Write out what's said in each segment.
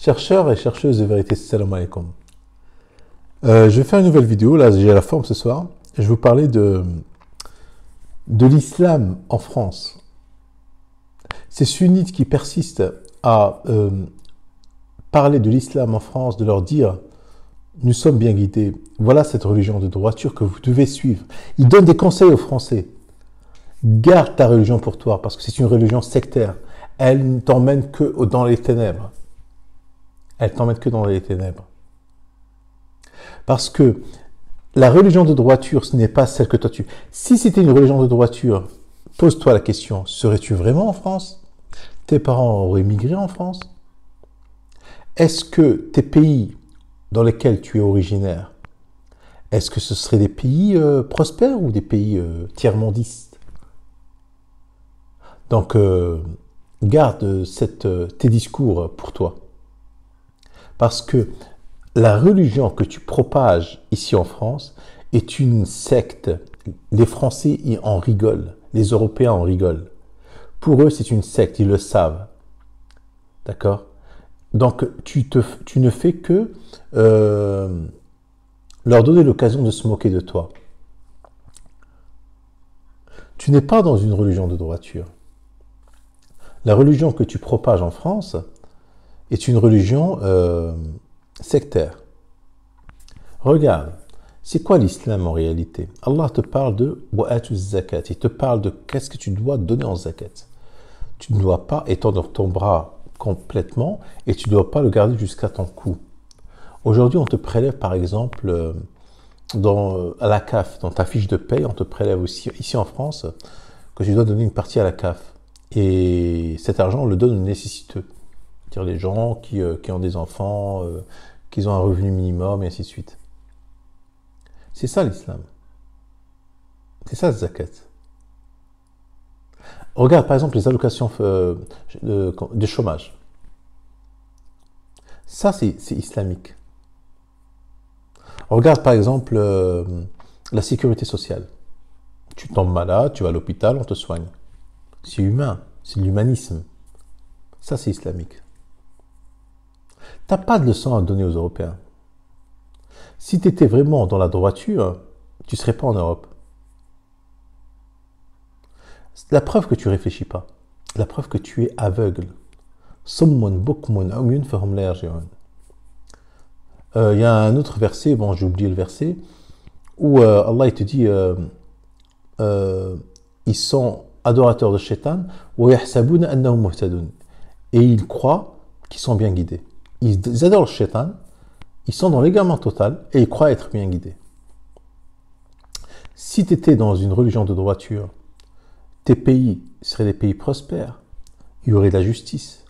Chercheurs et chercheuses de vérité, salam alaikum. Je vais faire une nouvelle vidéo, là j'ai la forme ce soir. Je vais vous parler de l'islam en France. Ces sunnites qui persistent à parler de l'islam en France, de leur dire « Nous sommes bien guidés, voilà cette religion de droiture que vous devez suivre ». Ils donnent des conseils aux Français. Garde ta religion pour toi, parce que c'est une religion sectaire. Elle ne t'emmène que dans les ténèbres. Elle t'emmène que dans les ténèbres. Parce que la religion de droiture, ce n'est pas celle que toi tu... Si c'était une religion de droiture, pose-toi la question, serais-tu vraiment en France? Tes parents auraient migré en France? Est-ce que tes pays dans lesquels tu es originaire, est-ce que ce seraient des pays prospères ou des pays tiers-mondistes? Donc, garde tes discours pour toi. Parce que la religion que tu propages ici en France est une secte. Les Français en rigolent, les Européens en rigolent. Pour eux, c'est une secte, ils le savent. D'accord? Donc, tu ne fais que leur donner l'occasion de se moquer de toi. Tu n'es pas dans une religion de droiture. La religion que tu propages en France est une religion sectaire. Regarde, c'est quoi l'islam en réalité? Allah te parle de wa'atu zakat. Il te parle de qu'est-ce que tu dois donner en zakat. Tu ne dois pas étendre ton bras complètement et tu ne dois pas le garder jusqu'à ton cou. Aujourd'hui, on te prélève par exemple à la CAF, dans ta fiche de paye, on te prélève aussi ici en France que tu dois donner une partie à la CAF. Et cet argent, on le donne aux nécessiteux. C'est-à-dire les gens qui ont des enfants, qui ont un revenu minimum, et ainsi de suite. C'est ça l'islam. C'est ça le zakat. Regarde par exemple les allocations de chômage. Ça, c'est islamique. Regarde par exemple la sécurité sociale. Tu tombes malade, tu vas à l'hôpital, on te soigne. C'est humain, c'est l'humanisme. Ça, c'est islamique. Tu n'as pas de leçon à donner aux Européens. Si tu étais vraiment dans la droiture, tu ne serais pas en Europe. C'est la preuve que tu ne réfléchis pas. La preuve que tu es aveugle. Il y a un autre verset, bon j'ai oublié le verset, où Allah il te dit ils sont adorateurs de Shaitan et ils croient qu'ils sont bien guidés. Ils adorent le Shaitan, ils sont dans l'égarement total et ils croient être bien guidés. Si tu étais dans une religion de droiture, tes pays seraient des pays prospères, il y aurait de la justice,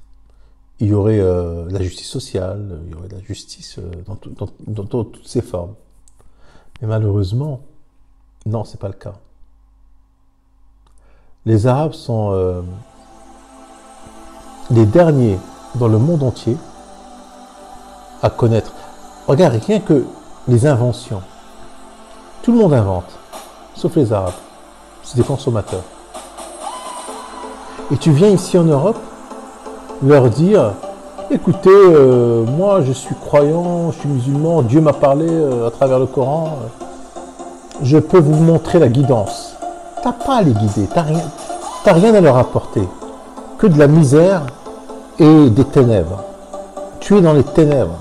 il y aurait de la justice sociale, il y aurait de la justice dans toutes ses formes. Mais malheureusement, non, ce n'est pas le cas. Les Arabes sont les derniers dans le monde entier à connaître. Regarde, rien que les inventions. Tout le monde invente, sauf les Arabes. C'est des consommateurs. Et tu viens ici en Europe leur dire « Écoutez, moi je suis croyant, je suis musulman, Dieu m'a parlé à travers le Coran, je peux vous montrer la guidance. » Tu n'as pas à les guider, tu n'as rien à leur apporter, que de la misère et des ténèbres. Tu es dans les ténèbres.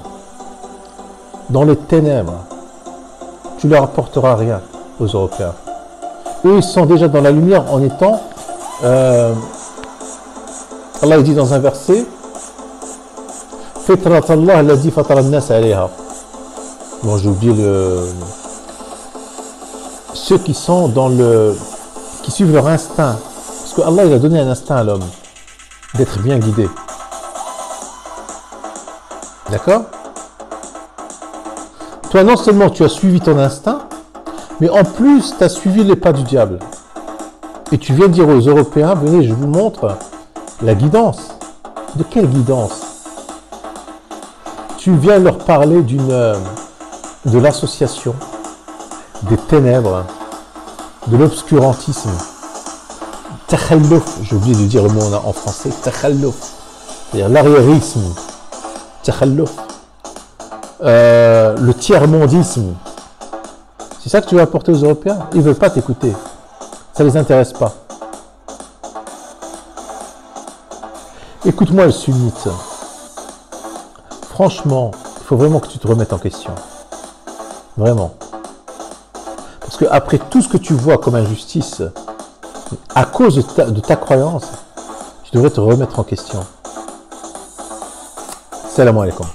Dans les ténèbres. Tu ne leur apporteras rien aux Européens. Eux, ils sont déjà dans la lumière en étant... Allah dit dans un verset Fitrat Allah alladhi fatara an-nas alayha. Bon, j'ai oublié ceux qui sont qui suivent leur instinct. Parce que Allah il a donné un instinct à l'homme d'être bien guidé. D'accord? Toi, non seulement tu as suivi ton instinct, mais en plus tu as suivi les pas du diable. Et tu viens dire aux Européens, venez, je vous montre la guidance. De quelle guidance? Tu viens leur parler de l'association, des ténèbres, de l'obscurantisme. Takhallouf, j'ai oublié de dire le mot en français, takhallouf, c'est-à-dire l'arriérisme. le tiers-mondisme. C'est ça que tu vas apporter aux Européens? Ils ne veulent pas t'écouter. Ça ne les intéresse pas. Écoute-moi le sunnite. Franchement, il faut vraiment que tu te remettes en question. Vraiment. Parce que après tout ce que tu vois comme injustice, à cause de ta croyance, tu devrais te remettre en question. Salam alaikum.